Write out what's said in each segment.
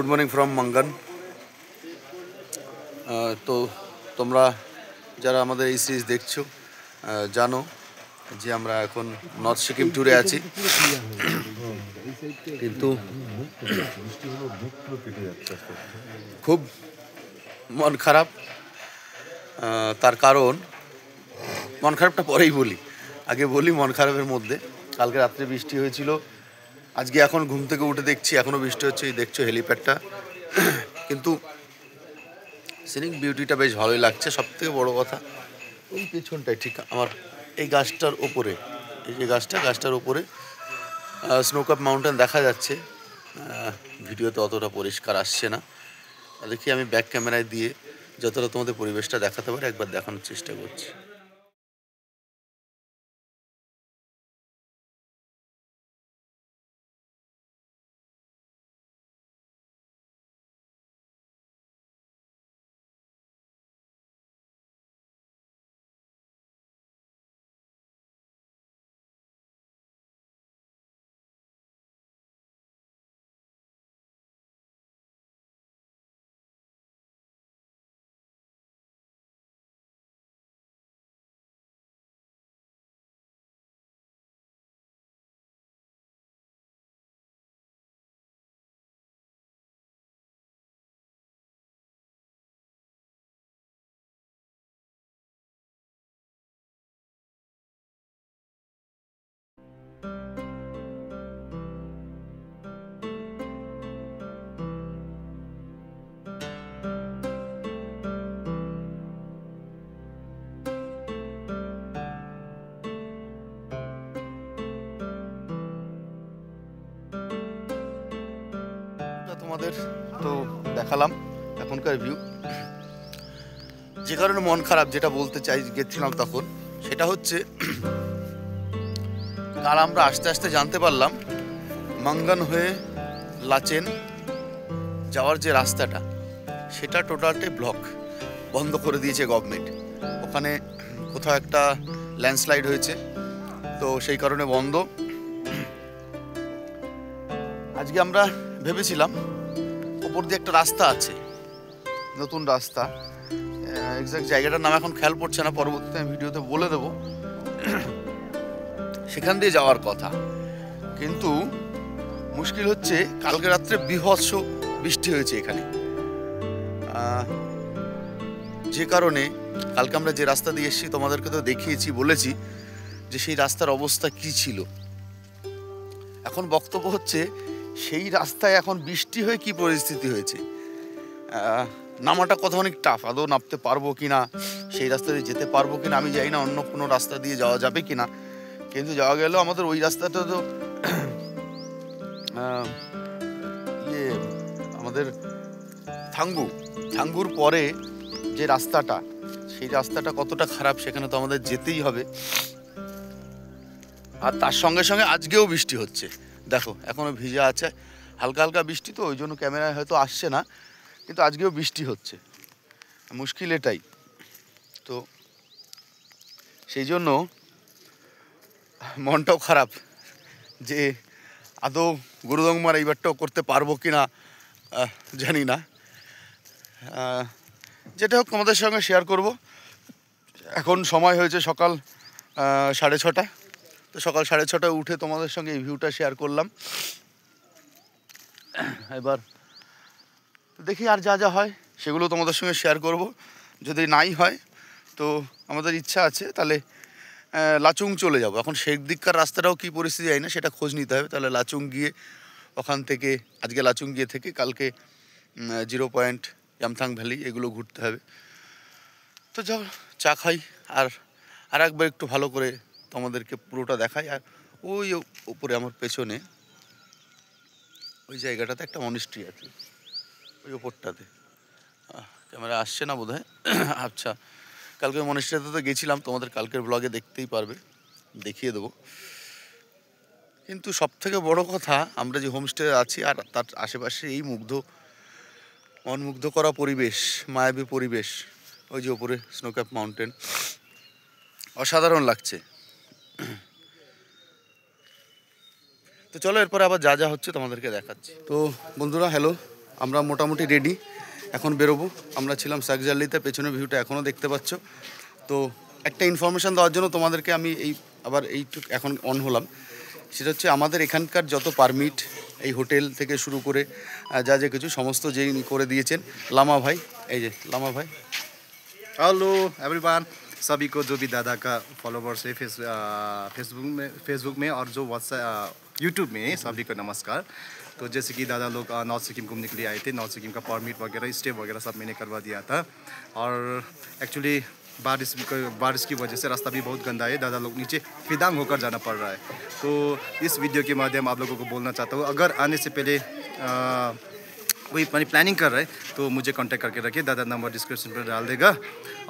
Morning from Mangan. তো তোমরা যারা আমাদের এই সিরিজ দেখছো জানো যে আমরা এখন নর্থ সিকিম ট্যুরে আছি, কিন্তু খুব মন খারাপ। তার কারণ, মন খারাপটা পরেই বলি, আগে বলি মন খারাপের মধ্যে কালকে রাত্রে বৃষ্টি হয়েছিল। আজকে এখন ঘুম থেকে উঠে দেখছি এখনও বৃষ্টি হচ্ছে। এই দেখছো হেলিপ্যাডটা, কিন্তু সিনিক বিউটিটা বেশ ভালোই লাগছে। সবথেকে বড় কথা ওই পেছনটায় ঠিক আমার এই গাছটার ওপরে, এই যে গাছটার ওপরে স্নোক্যাপ মাউন্টেন দেখা যাচ্ছে। ভিডিওতে অতটা পরিষ্কার আসছে না, দেখি আমি ব্যাক ক্যামেরায় দিয়ে যতটা তোমাদের পরিবেশটা দেখাতে পারি একবার দেখানোর চেষ্টা করছি। তোমাদের তো দেখালাম এখনকার ভিউ। যে কারণে মন খারাপ, যেটা বলতে চাই গেছিলাম তখন, সেটা হচ্ছে কাল আমরা আস্তে আস্তে জানতে পারলাম মাঙ্গান হয়ে লাচেন যাওয়ার যে রাস্তাটা, সেটা টোটালটাই ব্লক, বন্ধ করে দিয়েছে গভর্নমেন্ট। ওখানে কোথাও একটা ল্যান্ডস্লাইড হয়েছে, তো সেই কারণে বন্ধ। আজকে আমরা ভেবেছিলাম ওপর দিয়ে একটা রাস্তা আছে, নতুন রাস্তা, এক্সাক্ট জায়গাটার নাম এখন খেয়াল পড়ছে না, পরবর্তীতে আমি ভিডিওতে বলে দেবো। সেখান দিয়ে যাওয়ার কথা, কিন্তু মুশকিল হচ্ছে কালকে রাত্রে বীভৎস বৃষ্টি হয়েছে এখানে। যে কারণে কালকে আমরা যে রাস্তা দিয়ে এসেছি তোমাদেরকে তো দেখিয়েছি, বলেছি যে সেই রাস্তার অবস্থা কি ছিল। এখন বক্তব্য হচ্ছে সেই রাস্তায় এখন বৃষ্টি হয়ে কি পরিস্থিতি হয়েছে। নামাটা কথা অনেক টাফ, আদৌ নামতে পারবো কি না, সেই রাস্তা দিয়ে যেতে পারবো কি না আমি জানি না, অন্য কোনো রাস্তা দিয়ে যাওয়া যাবে কি না। কিন্তু যাওয়া গেলেও আমাদের ওই রাস্তাটা তো আমাদের থাঙ্গুর পরে যে রাস্তাটা, সেই রাস্তাটা কতটা খারাপ সেখানে তো আমাদের যেতেই হবে। আর তার সঙ্গে সঙ্গে আজকেও বৃষ্টি হচ্ছে, দেখো এখনও ভিজা আছে, হালকা হালকা বৃষ্টি, তো ওই জন্য ক্যামেরায় হয়তো আসছে না, কিন্তু আজকেও বৃষ্টি হচ্ছে। মুশকিল এটাই তো, সেই জন্য মনটাও খারাপ যে আদৌ গুরুদংমার এইবারটাও করতে পারবো কি না জানি না। যেটা হোক তোমাদের সঙ্গে শেয়ার করব। এখন সময় হয়েছে সকাল 6:30, তো সকাল 6:30 উঠে তোমাদের সঙ্গে এই ভিউটা শেয়ার করলাম। এবার দেখি আর যা যা হয় সেগুলো তোমাদের সঙ্গে শেয়ার করব। যদি নাই হয় তো আমাদের ইচ্ছা আছে তাহলে লাচুং চলে যাব। এখন সেই দিককার রাস্তাটাও কী পরিস্থিতি যায় না, সেটা খোঁজ নিতে হবে। তাহলে লাচুং গিয়ে ওখান থেকে, আজকে লাচুং গিয়ে থেকে কালকে 0 পয়েন্ট, ইয়ামথাং ভ্যালি এগুলো ঘুরতে হবে। তো যাও চা খাই, আর একবার একটু ভালো করে তোমাদেরকে পুরোটা দেখাই। আর ওই উপরে আমার পেছনে ওই জায়গাটাতে একটা মনিস্ট্রি আছে, ওই ওপরটাতে। ক্যামেরা আসছে না বোধহয়। আচ্ছা, কালকে মনিস্ট্রিতে তো গেছিলাম, তোমাদের কালকের ব্লগে দেখতেই পারবে, দেখিয়ে দেবো। কিন্তু সবথেকে বড় কথা, আমরা যে হোমস্টে আছি আর তার আশেপাশে এই মনমুগ্ধ করা পরিবেশ, মায়াবী পরিবেশ, ওই যে ওপরে স্নোক্যাপ মাউন্টেন, অসাধারণ লাগছে। তো চলো এরপরে আবার যা যা হচ্ছে তোমাদেরকে দেখাচ্ছি। তো বন্ধুরা হ্যালো, আমরা মোটামুটি রেডি, এখন বেরোবো। আমরা ছিলাম সাকজাল্লিতে, পেছনের ভিউটা এখনও দেখতে পাচ্ছ। তো একটা ইনফরমেশান দেওয়ার জন্য তোমাদেরকে আমি আবার এইটুকু এখন অন হলাম। সেটা হচ্ছে আমাদের এখানকার যত পারমিট, এই হোটেল থেকে শুরু করে যা যা কিছু সমস্ত যে করে দিয়েছেন लामा भाई। এই যে लामा भाई। हेलो एवरीवन, सभी को जो भी दादा का फॉलोवर्स है फेसबुक में और जो व्हाट्सएप यूट्यूब में, सभी को नमस्कार। तो जैसे कि दादा लोग नॉर्थ सिक्किम घूमने के लिए आए थे, नॉर्थ सिक्किम का परमिट वगैरह स्टे वगैरह सब मैंने करवा दिया था। और एक्चुअली बारिश की वजह से रास्ता भी बहुत गंदा है, दादा लोग नीचे फिदांग होकर जाना पड़ रहा है। तो इस वीडियो के माध्यम आप लोगों को बोलना चाहता हूँ, अगर आने से पहले कोई प्लानिंग कर रहा है तो मुझे कांटेक्ट करके रखिए, दादा नंबर डिस्क्रिप्शन पर डाल देगा।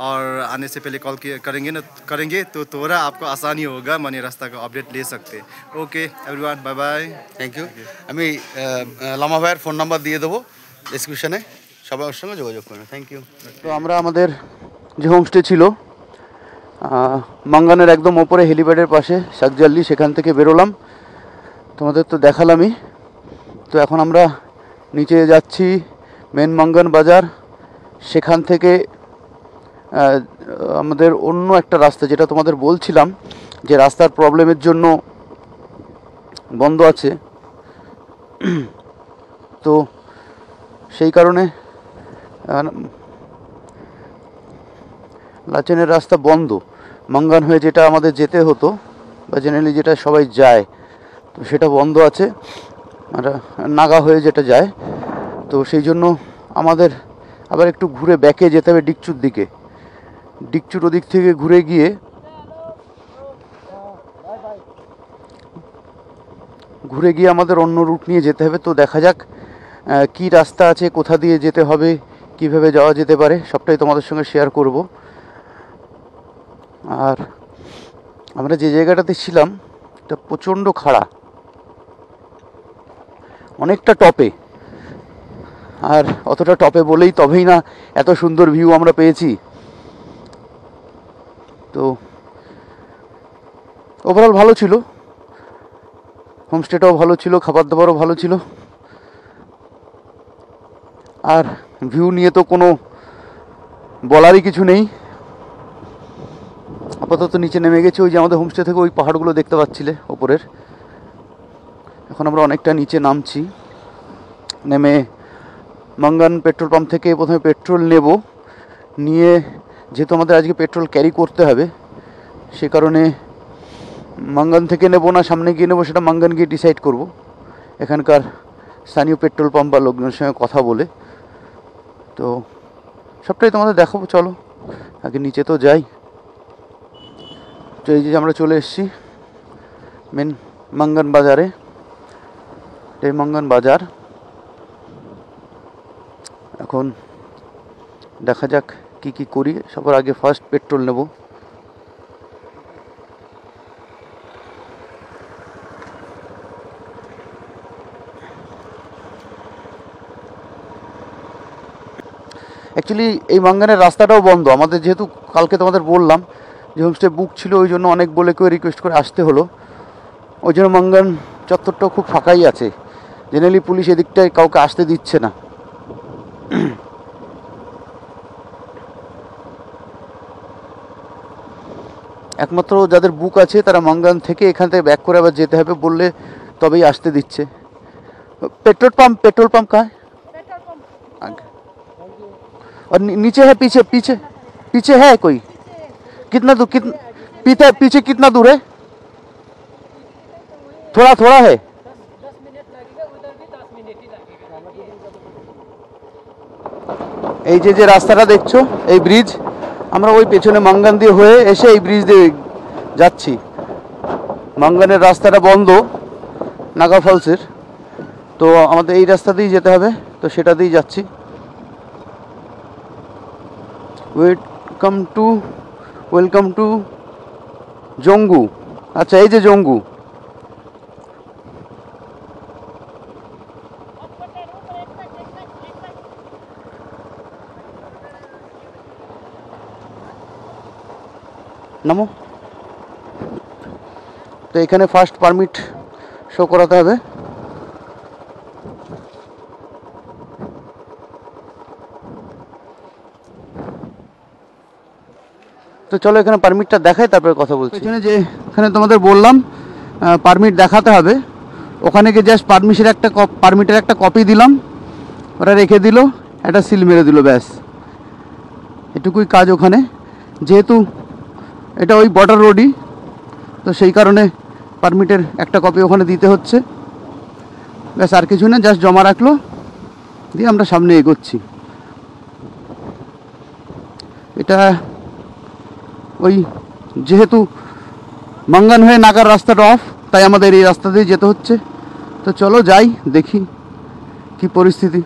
और आने से पहले कॉल करेंगे तो थोड़ा आपको आसानी होगा, माने रास्ता का अपडेट ले सकते। Okay everyone, bye bye, thank you. আমি লামা ভাইয়ের ফোন নাম্বার দিয়ে দেবো ডিসক্রিপশানে, সবাই ওর সঙ্গে যোগাযোগ করবেন। Thank you. তো আমরা আমাদের যে হোমস্টে ছিল মাঙ্গানের একদম ওপরে হেলিপ্যাডের পাশে সাকজাল্লি, সেখান থেকে বেরোলাম, তোমাদের তো দেখালামই। তো এখন আমরা নিচে যাচ্ছি মেন মাঙ্গান বাজার, সেখান থেকে আমাদের অন্য একটা রাস্তা, যেটা তোমাদের বলছিলাম যে রাস্তার প্রবলেমের জন্য বন্ধ আছে, তো সেই কারণে লাচেনের রাস্তা বন্ধ। মাঙ্গান হয়ে যেটা আমাদের যেতে হতো বা জেনারেলি যেটা সবাই যায়, তো সেটা বন্ধ আছে, আর নাগা হয়ে যেটা যায়। তো সেই জন্য আমাদের আবার একটু ঘুরে ব্যাকে যেতে হবে ডিকচুর দিকে। ডিকচুর ওদিক থেকে ঘুরে গিয়ে আমাদের অন্য রুট নিয়ে যেতে হবে। তো দেখা যাক কি রাস্তা আছে, কোথা দিয়ে যেতে হবে, কিভাবে যাওয়া যেতে পারে, সবটাই তোমাদের সঙ্গে শেয়ার করব। আর আমরা যে জায়গাটাতে ছিলাম এটা প্রচণ্ড খাড়া, অনেকটা টপে, আর অতটা টপে বলেই তবেই না এত সুন্দর ভিউ আমরা পেয়েছি। তো ওভারঅল ভালো ছিল, হোমস্টেটাও ভালো ছিল, খাবার দাবারও ভালো ছিল, আর ভিউ নিয়ে তো কোনো বলারই কিছু নেই। আপাতত নিচে নেমে গেছি, ওই যে আমাদের হোমস্টে থেকে ওই পাহাড়গুলো দেখতে পাচ্ছিলে ওপরের। এখন আমরা অনেকটা নিচে নামছি, নেমে মাঙ্গান পেট্রোল পাম্প থেকে প্রথমে পেট্রোল নেব, নিয়ে যেহেতু আমাদের আজকে পেট্রোল ক্যারি করতে হবে, সে কারণে মাঙ্গান থেকে নেব না সামনে গিয়ে নেব, সেটা মাঙ্গান গিয়ে ডিসাইড করব এখানকার স্থানীয় পেট্রোল পাম্প বা লোকজনের সঙ্গে কথা বলে। তো সবটাই তোমাদের দেখাবো, চলো আগে নিচে তো যাই। তো এই যে আমরা চলে এসেছি মেন মাঙ্গান বাজারে, এই মাঙ্গান বাজার। এখন দেখা যাক কি কি করি। সবার আগে ফার্স্ট পেট্রোল নেব। অ্যাকচুয়ালি এই মাঙ্গানের রাস্তাটাও বন্ধ আমাদের, যেহেতু কালকে তোমাদের বললাম যে হোমস্টে বুক ছিল, ওই জন্য অনেক বলে কেউ রিকোয়েস্ট করে আসতে হলো, ওই জন্য মাঙ্গান চত্বরটাও খুব ফাঁকাই আছে। জেনারেলি পুলিশ এদিকটায় কাউকে আসতে দিচ্ছে না। একমাত্র যাদের বুক আছে তারা মাঙ্গান থেকে এখান থেকে ব্যাক করে আবার যেতে হবে বললে তবেই আসতে দিচ্ছে। पेट्रोल पंप कहाँ है? आगे। और नीचे है, पीछे पीछे पीछे है कोई? कितना दूर, पीछे कितना दूर है? थोड़ा थोड़ा है। 10 मिनट लगेगा, उधर भी 10 मिनट ही लगेगा। এই যে রাস্তাটা দেখছো, এই ব্রিজ, আমরা ওই পেছনে মাঙ্গান দিয়ে হয়ে এসে এই ব্রিজ দিয়ে যাচ্ছি। মাঙ্গানের রাস্তাটা বন্ধ নাগা ফলসের, তো আমাদের এই রাস্তা দিয়েই যেতে হবে, তো সেটা দিয়েই যাচ্ছি। Welcome to Jangu. আচ্ছা, এই যে জঙ্গু। নামো। তো এখানে ফার্স্ট পারমিট শো করাতে হবে। তো চলো এখানে পারমিটটা দেখাই, তারপরে কথা বলছি। এখানে যে এখানে তোমাদের বললাম পারমিট দেখাতে হবে, ওখানে গিয়ে জাস্ট পারমিটের একটা কপি দিলাম, ওরা রেখে দিল, একটা সিল মেরে দিল, ব্যাস এটুকুই কাজ ওখানে। যেহেতু এটা ওই বর্ডার রোডই, তো সেই কারণে পারমিটের একটা কপি ওখানে দিতে হচ্ছে, ব্যাস আর কিছু না, জাস্ট জমা রাখলো, দিয়ে আমরা সামনে এগোচ্ছি। এটা ওই যেহেতু মাঙ্গান হয়ে নাগার রাস্তাটা অফ, তাই আমাদের এই রাস্তা দিয়ে যেতে হচ্ছে। তো চলো যাই, দেখি কি পরিস্থিতি।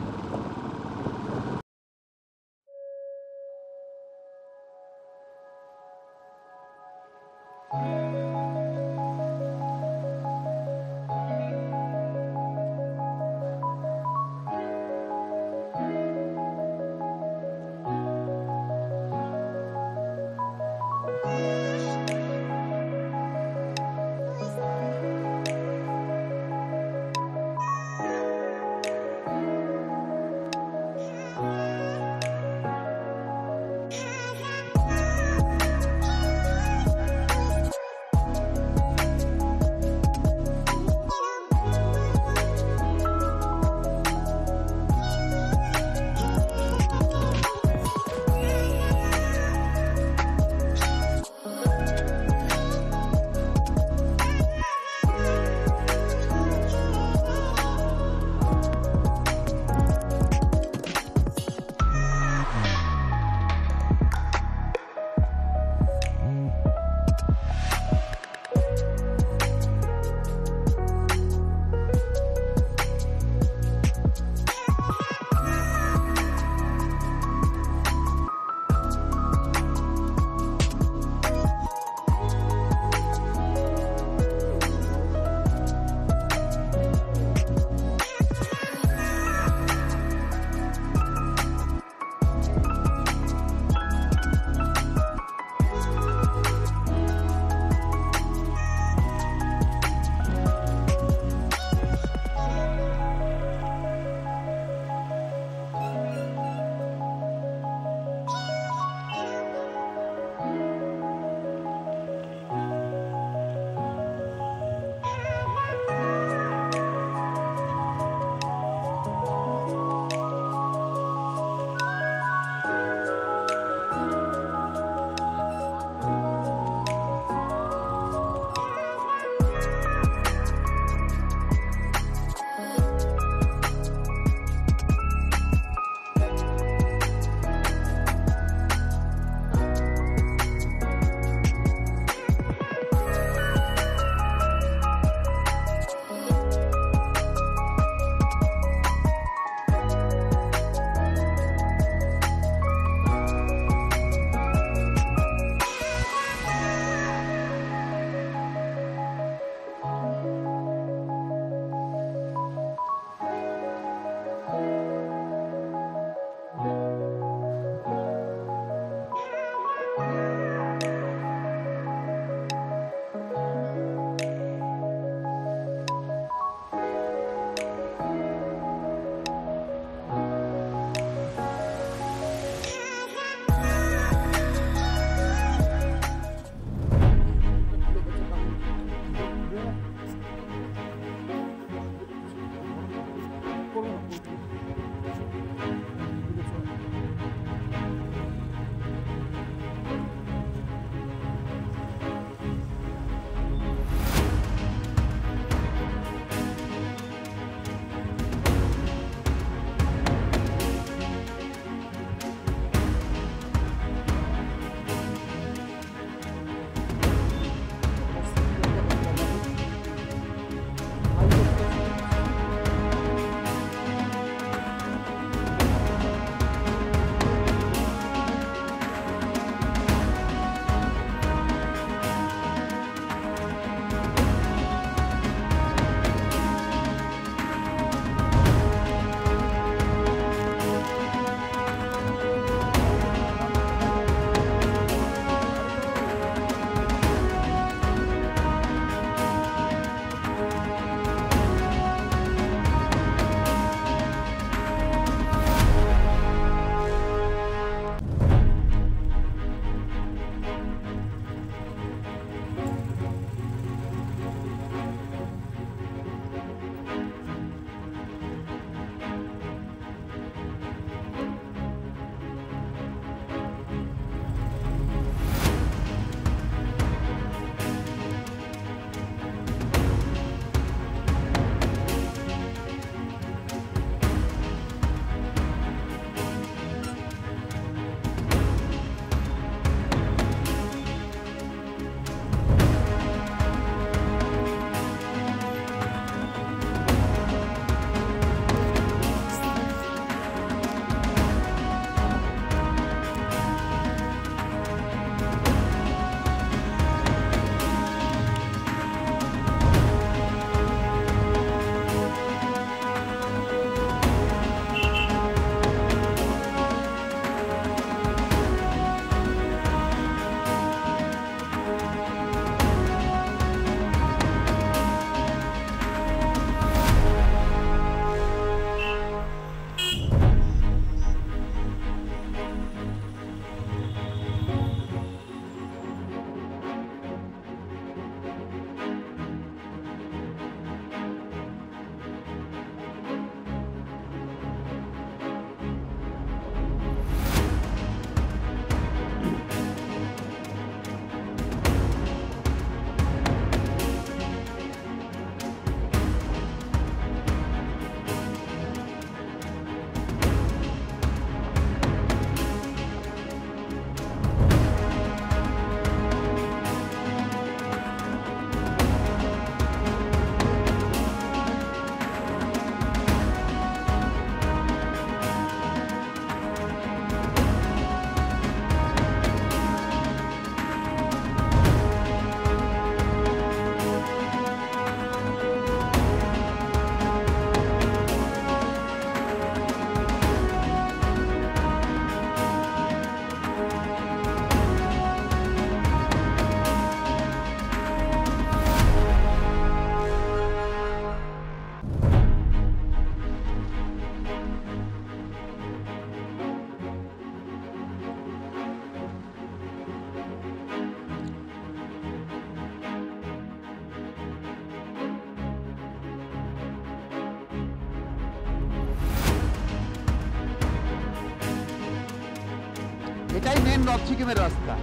এটাই মেন নর্থ সিকিমের রাস্তা।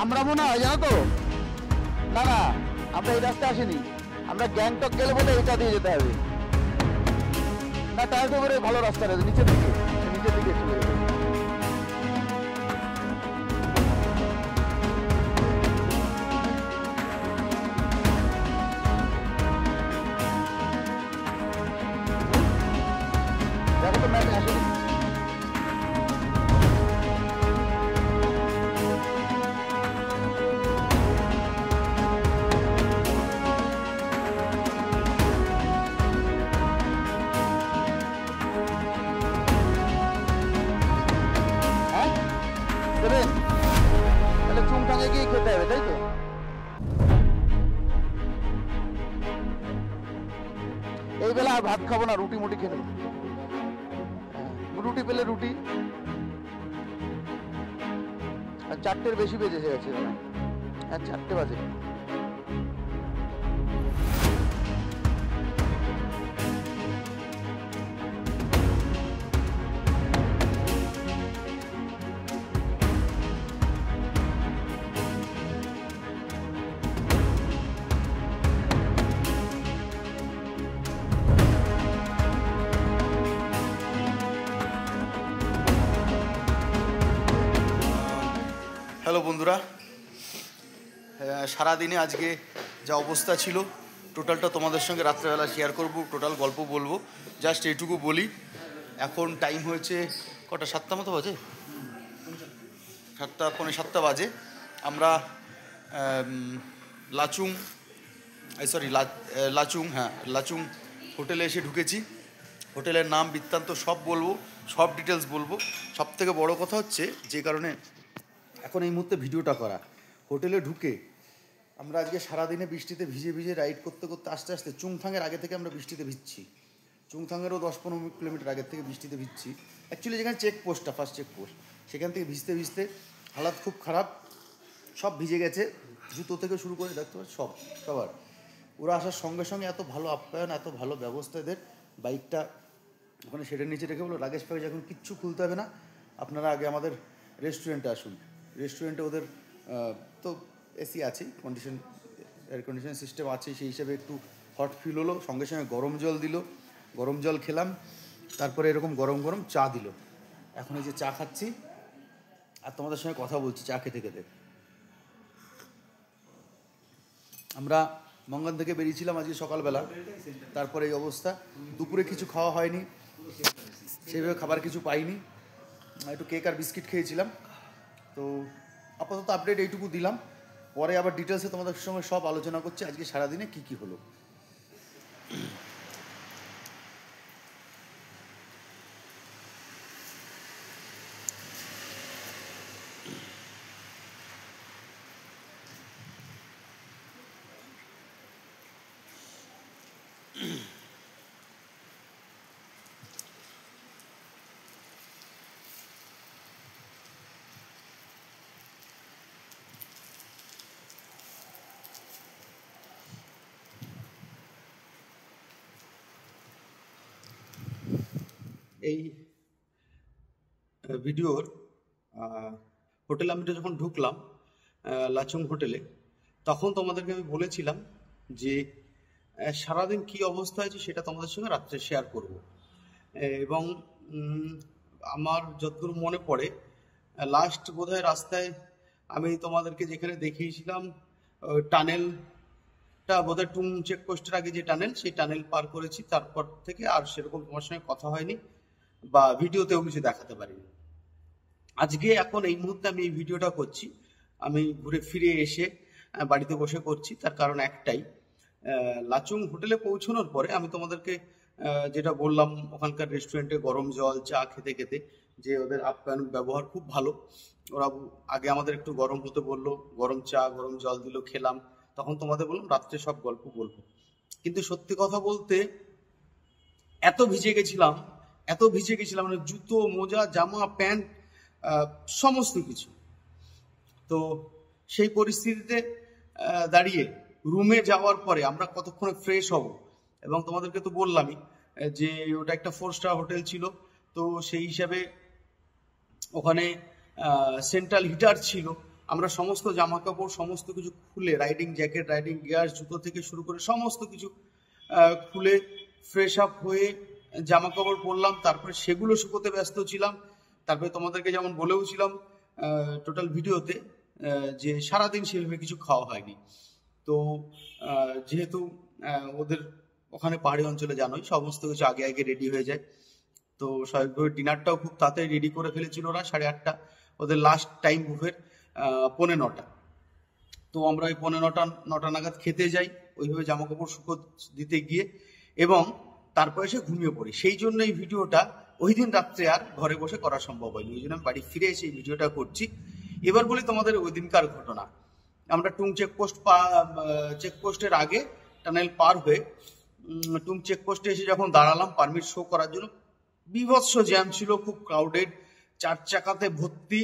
আমরা মনে হয় জানো তো, না না আমরা এই রাস্তায় আসিনি, আমরা গ্যাংটক গেলে বলে এটা দিয়ে যেতে হবে না, তাহলে করে ভালো রাস্তা রয়েছে নিচের দিকে চলে যাবে। দেখো তো ম্যাপে আসেনি। তাহলে চুংথাঙে গিয়ে খেতে হবে, তাই তো? এই বেলা আর ভাত খাবো না, রুটি মুটি খেয়ে নেবো। রুটি পেলে রুটি। আর 4টের বেশি বেজে গেছে, হ্যাঁ 4টে বাজে। হ্যালো বন্ধুরা, সারাদিনে আজকে যা অবস্থা ছিল টোটালটা তোমাদের সঙ্গে রাত্রেবেলা শেয়ার করব, টোটাল গল্প বলবো। জাস্ট এইটুকু বলি, এখন টাইম হয়েছে কটা, 7টা মতো বাজে, 7টা পৌনে 7টা বাজে। আমরা লাচুং হোটেলে এসে ঢুকেছি। হোটেলের নাম বৃত্তান্ত সব বলবো, সব ডিটেলস বলবো। সব থেকে বড়ো কথা হচ্ছে যে কারণে এখন এই মুহূর্তে ভিডিওটা করা, হোটেলে ঢুকে আমরা আজকে সারাদিনে বৃষ্টিতে ভিজে ভিজে রাইড করতে করতে আস্তে আস্তে চুংথাংয়ের আগে থেকে আমরা বৃষ্টিতে ভিজছি, চুংথাংয়েরও 10-15 কিলোমিটার আগের থেকে বৃষ্টিতে ভিজছি। অ্যাকচুয়ালি যেখানে চেকপোস্টটা, ফার্স্ট চেকপোস্ট, সেখান থেকে ভিজতে ভিজতে হালাত খুব খারাপ, সব ভিজে গেছে, জুতো থেকে শুরু করে দেখতে পাচ্ছি সবার। ওরা আসার সঙ্গে সঙ্গে এত ভালো আপ্যায়ন, এত ভালো ব্যবস্থা এদের। বাইকটা ওখানে শেডের নিচে রেখে বলো লাগেজ ফ্যাগেজ এখন কিচ্ছু খুলতে হবে না, আপনারা আগে আমাদের রেস্টুরেন্টে আসুন। রেস্টুরেন্টে ওদের তো এসি আছে, এয়ার কন্ডিশন সিস্টেম আছে, সেই হিসাবে একটু হট ফিল হলো। সঙ্গে সঙ্গে গরম জল দিল, গরম জল খেলাম, তারপরে এরকম গরম গরম চা দিল। এখন এই যে চা খাচ্ছি আর তোমাদের সঙ্গে কথা বলছি চা খেতে খেতে। আমরা মঙ্গন থেকে বেরিয়েছিলাম আজকে সকালবেলা, তারপরে এই অবস্থা। দুপুরে কিছু খাওয়া হয়নি, সেইভাবে খাবার কিছু পাইনি, একটু কেক আর বিস্কিট খেয়েছিলাম। তো আপাতত আপডেট এইটুকু দিলাম, পরে আবার ডিটেলসে তোমাদের সঙ্গে সব আলোচনা করছি আজকে সারাদিনে কী কী হলো। এই ভিডিওর হোটেলে আমি যখন ঢুকলাম লাচুং হোটেলে, তখন তোমাদেরকে আমি বলেছিলাম যে সারাদিন কি অবস্থা হয়েছে সেটা তোমাদের সঙ্গে রাত্রে শেয়ার করব। এবং আমার যতদূর মনে পড়ে লাস্ট বোধহয় রাস্তায় আমি তোমাদেরকে যেখানে দেখিয়েছিলাম টানেলটা, বোধহয় টুং চেকপোস্টের আগে যে টানেল, সেই টানেল পার করেছি। তারপর থেকে আর সেরকম তোমার সঙ্গে কথা হয়নি বা ভিডিওতেও কিছু দেখাতে পারিনি। আজকে এখন এই মুহূর্তে আমি এই ভিডিওটা করছি, আমি ঘুরে ফিরে এসে বাড়িতে বসে করছি। তার কারণ একটাই, লাচুং হোটেলে পৌঁছানোর পরে আমি তোমাদেরকে যেটা বললাম, ওখানকার রেস্টুরেন্টে গরম জল চা খেতে খেতে যে ওদের আপ্যায়ন ব্যবহার খুব ভালো। ওরা আগে আমাদের একটু গরম হতে বললো, গরম চা গরম জল দিল, খেলাম। তখন তোমাদের বললাম রাত্রে সব গল্প বলবো। কিন্তু সত্যি কথা বলতে এত ভিজে গেছিলাম মানে জুতো মোজা জামা প্যান্ট সমস্ত কিছু। তো সেই পরিস্থিতিতে দাঁড়িয়ে রুমে যাওয়ার পরে আমরা কতক্ষণে ফ্রেশ হব, এবং তোমাদেরকে তো বললামই যে ওটা একটা 4 স্টার হোটেল ছিল। তো সেই হিসাবে ওখানে সেন্ট্রাল হিটার ছিল। আমরা সমস্ত জামা কাপড় সমস্ত কিছু খুলে, রাইডিং জ্যাকেট, রাইডিং গিয়ার, জুতো থেকে শুরু করে সমস্ত কিছু খুলে ফ্রেশ আপ হয়ে জামা কাপড় পরলাম। তারপরে সেগুলো শুকোতে ব্যস্ত ছিলাম। তারপরে তোমাদেরকে যেমন বলেও ছিলাম টোটাল ভিডিওতে যে সারাদিন সেভাবে কিছু খাওয়া হয়নি। তো যেহেতু ওদের ওখানে পাহাড়ি অঞ্চলে জানোই সমস্ত কিছু আগে আগে রেডি হয়ে যায়, তো স্বাভাবিকভাবে ডিনারটাও খুব তাড়াতাড়ি রেডি করে ফেলেছিল ওরা। 8:30 ওদের লাস্ট টাইম বুফের 9:45। তো আমরা ওই 9:45 নাগাদ খেতে যাই, ওইভাবে জামা কাপড় শুকো দিতে গিয়ে, এবং তারপরে এসে ঘুমিয়ে পড়ি। সেই জন্য এই ভিডিওটা ওই দিন রাত্রে আর ঘরে বসে করা সম্ভব হয়নি, ওই জন্য আমি বাড়ি ফিরে এসে এই ভিডিওটা করছি। এবার বলি তোমাদের ওই দিনকার ঘটনা। আমরা টুং চেকপোস্টের আগে টানেল পার হয়ে টুং চেকপোস্টে এসে যখন দাঁড়ালাম পারমিট শো করার জন্য, বিভৎস জ্যাম ছিল, খুব ক্রাউডেড, 4 চাকাতে ভর্তি,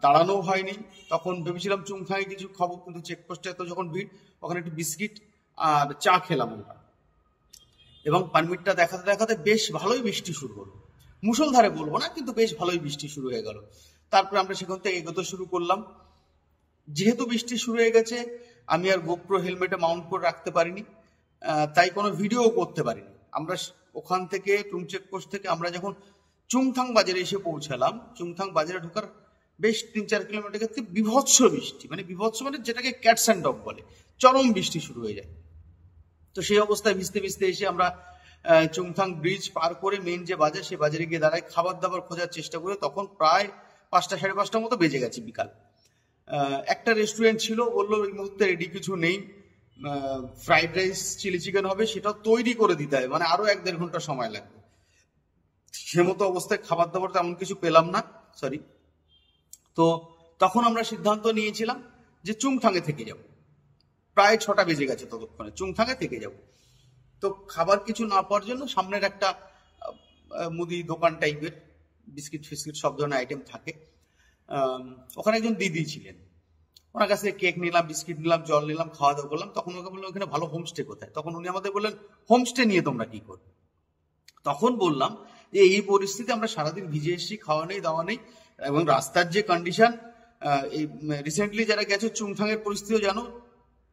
দাঁড়ানো হয়নি। তখন ভেবেছিলাম চুংথাঙে কিছু খাবো, কিন্তু চেকপোস্টে এত যখন ভিড়, ওখানে একটু বিস্কিট আর চা খেলাম আমরা। এবং পারমিটটা দেখাতে দেখাতে বেশ ভালোই বৃষ্টি শুরু হলো, মুষলধারে বলবো না, কিন্তু বেশ ভালোই বৃষ্টি শুরু হয়ে গেল। তারপরে আমরা সেখান থেকে এগোতে শুরু করলাম। যেহেতু বৃষ্টি শুরু হয়ে গেছে, আমি আর গোপ্রো হেলমেটে মাউন্ট করে রাখতে পারিনি, তাই কোনো ভিডিও করতে পারিনি। আমরা ওখান থেকে টুং চেকপোস্ট থেকে আমরা যখন চুংথাং বাজারে এসে পৌঁছালাম, চুংথাং বাজারে ঢোকার বেশ 3-4 কিলোমিটার ক্ষেত্রে বিভৎস বৃষ্টি, বিভৎস যেটাকে ক্যাটস অ্যান্ড ডগ বলে, চরম বৃষ্টি শুরু হয়ে যায়। তো সেই অবস্থায় ভিজতে ভিজতে এসে আমরা চুংথাং ব্রিজ পার করে মেইন যে বাজার, সেই বাজারে গিয়ে দাঁড়াই খাবার দাবার খোঁজার চেষ্টা করে। তখন প্রায় 5টা 5:30 মতো বেজে গেছে বিকাল। একটা রেস্টুরেন্ট ছিল, বললো এই মুহূর্তে রেডি কিছু নেই, ফ্রাইড রাইস চিলি চিকেন হবে, সেটাও তৈরি করে দিতে হবে, আরো 1-1.5 ঘন্টা সময় লাগবে। সে মতো অবস্থায় খাবার দাবার তেমন কিছু পেলাম না, সরি। তো তখন আমরা সিদ্ধান্ত নিয়েছিলাম যে চুংথাঙে থেকে যাব। প্রায় 6টা বেজে গেছে ততক্ষণে, চুংথাঙে থেকে যাব। তো খাবার কিছু না পাওয়ার জন্য সামনের একটা মুদি দোকান টাইপের, বিস্কিট ফিস্কিট সব ধরনের আইটেম থাকে, ওখানে একজন দিদি ছিলেন, ওনার কাছে কেক নিলাম, বিস্কিট নিলাম, জল নিলাম, খাওয়া দাওয়া করলাম। তখন ওকে বললাম ওখানে ভালো হোমস্টে কোথায়। তখন উনি আমাদের বললেন হোমস্টে নিয়ে তোমরা কি করবে। তখন বললাম যে এই পরিস্থিতি, আমরা সারাদিন ভিজে এসেছি, খাওয়া নেই দাওয়া নেই, এবং রাস্তার যে কন্ডিশন, এই রিসেন্টলি যারা গেছে চুংথাঙের পরিস্থিতিও জানো,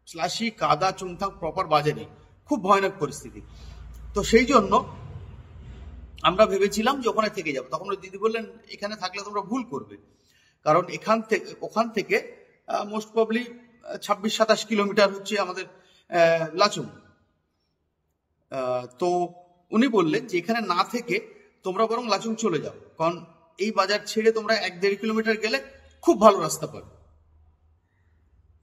স্লাশি কাদা, চুংথাং প্রপার বাজারে খুব ভয়ানক পরিস্থিতি। তো সেই জন্য আমরা ভেবেছিলাম যে ওখানে থেকে যাবো। তখন ওই দিদি বললেন এখানে থাকলে তোমরা ভুল করবে, কারণ ওখান থেকে মোস্ট প্রবলি 26-27 কিলোমিটার হচ্ছে আমাদের লাচুং। তো উনি বললেন যে এখানে না থেকে তোমরা বরং লাচুং চলে যাও, কারণ এই বাজার ছেড়ে তোমরা 1-1.5 কিলোমিটার গেলে খুব ভালো রাস্তা পাবে,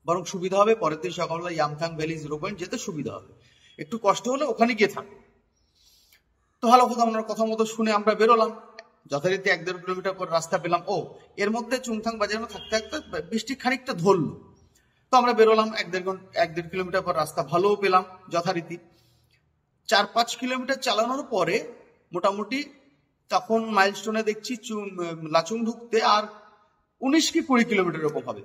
বরং সুবিধা হবে। পরের দিন সকালবেলা ইয়ামথাং ভ্যালি 0 পয়েন্ট যেতে সুবিধা হবে, একটু কষ্ট হলে ওখানে গিয়ে থাকো। তো ভালো কথা, ওনার কথা মতো শুনে আমরা বেরোলাম। যথারীতি 1-1.5 কিলোমিটার পর রাস্তা পেলাম। এর মধ্যে চুংথাং বাজারে থাকতে থাকতে বৃষ্টি খানিকটা ধরলো। তো আমরা বেরোলাম, 1-1.5 কিলোমিটার পর রাস্তা ভালোও পেলাম যথারীতি। 4-5 কিলোমিটার চালানোর পরে মোটামুটি তখন মাইলস্টোনে দেখছি লাচুং ঢুকতে আর 19 কি 20 কিলোমিটার এরকম হবে।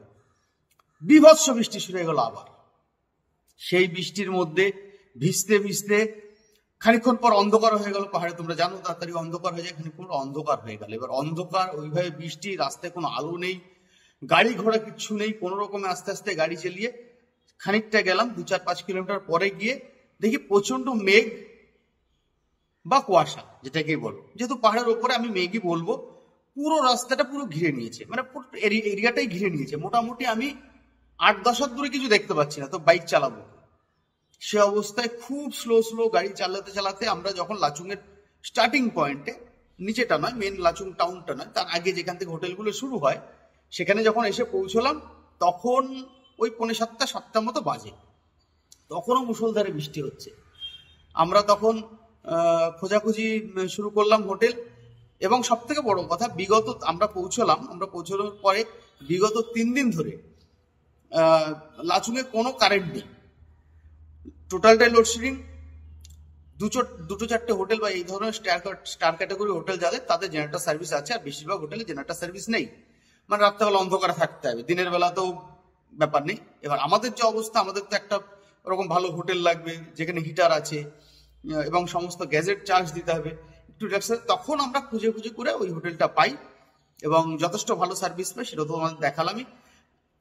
বিভৎস বৃষ্টি শুরু হয়ে গেল আবার। সেই বৃষ্টির মধ্যে ভিজতে ভিজতে খানিক্ষণ পর অন্ধকার হয়ে গেল পাহাড়ে। তোমরা জানো তাড়াতাড়ি অন্ধকার হয়ে যায়, খানিক্ষণ অন্ধকার হয়ে গেল। এবার অন্ধকার, ওইভাবে বৃষ্টি, রাস্তায় কোনো আলো নেই, গাড়ি ঘোড়া কিচ্ছু নেই, কোনো রকমে আস্তে আস্তে গাড়ি চালিয়ে খানিকটা গেলাম। 2-4-5 কিলোমিটার পরে গিয়ে দেখি প্রচন্ড মেঘ বা কুয়াশা, যেটাকে বলো, যেহেতু পাহাড়ের ওপরে আমি মেঘই বলবো, পুরো রাস্তাটা পুরো ঘিরে নিয়েছে, পুরো এরিয়াটাই ঘিরে নিয়েছে। মোটামুটি আমি 8-10 হাত দূরে কিছু দেখতে পাচ্ছি না, তো বাইক চালাবো। সে অবস্থায় খুব স্লো গাড়ি চালাতে চালাতে আমরা যখন লাচুং এর স্টার্টিং পয়েন্টে, নিচেটা নয়, মেন লাচুং টাউনটা নয়, তার আগে যেখান থেকে হোটেলগুলো শুরু হয়, সেখানে যখন এসে পৌঁছলাম তখন ওই 6:45-7টা মতো বাজে। তখনও মুষলধারে বৃষ্টি হচ্ছে। আমরা তখন খোঁজাখুঁজি শুরু করলাম হোটেল। এবং সব থেকে বড় কথা, আমরা পৌঁছানোর পরে বিগত 3 দিন ধরে লাচুংয়ে কোনো কারেন্ট নেই, টোটালটাই লোডশেডিং। 2-4টে হোটেল বা এই ধরনের স্টার ক্যাটাগরি হোটেল যাদের, তাদের জেনারেটর সার্ভিস আছে, আর বেশিরভাগ হোটেলে জেনারেটর সার্ভিস নেই। রাত্রেবেলা অন্ধকারে থাকতে হবে, দিনের বেলা তো ব্যাপার নেই। এবার আমাদের যে অবস্থা, আমাদের তো একটা ওরকম ভালো হোটেল লাগবে যেখানে হিটার আছে এবং সমস্ত গ্যাজেট চার্জ দিতে হবে, একটু রিল্যাক্স। তখন আমরা খুঁজে করে ওই হোটেলটা পাই এবং যথেষ্ট ভালো সার্ভিস পাই, সেটা তো তোমাদের দেখালামই।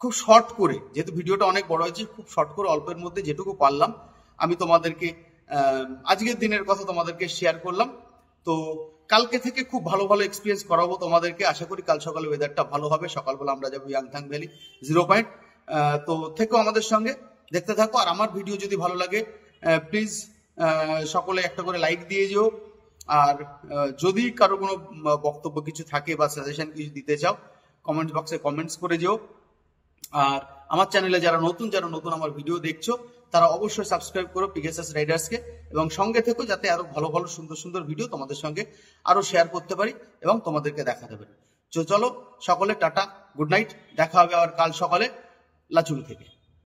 খুব শর্ট করে, যেহেতু ভিডিওটা অনেক বড় হয়েছে, খুব শর্ট করে অল্পের মধ্যে যেটুকু পারলাম আমি তোমাদেরকে আজকের দিনের কথা তোমাদেরকে শেয়ার করলাম। তো কালকে থেকে খুব ভালো ভালো এক্সপিরিয়েন্স করাবো তোমাদেরকে। আশা করি কাল সকালে ওয়েদারটা ভালো হবে। সকালবেলা আমরা যাবো ইয়াংথাং ভ্যালি 0 পয়েন্ট। তো থেকো আমাদের সঙ্গে, দেখতে থাকো। আর আমার ভিডিও যদি ভালো লাগে প্লিজ সকলে একটা করে লাইক দিয়ে যেও। আর যদি কারো কোনো বক্তব্য কিছু থাকে বা সাজেশন কিছু দিতে চাও, কমেন্ট বক্সে কমেন্টস করে যেও। আর আমার চ্যানেলে যারা নতুন আমার ভিডিও দেখছো, তারা অবশ্যই সাবস্ক্রাইব করো পিগাসাস রাইডার্সকে, এবং সঙ্গে থেকো যাতে আরো ভালো ভালো সুন্দর সুন্দর ভিডিও তোমাদের সঙ্গে আরো শেয়ার করতে পারি এবং তোমাদেরকে দেখাতে পারি। চলো সকলে টাটা, গুড নাইট, দেখা হবে আবার কাল সকালে লাচুং থেকে।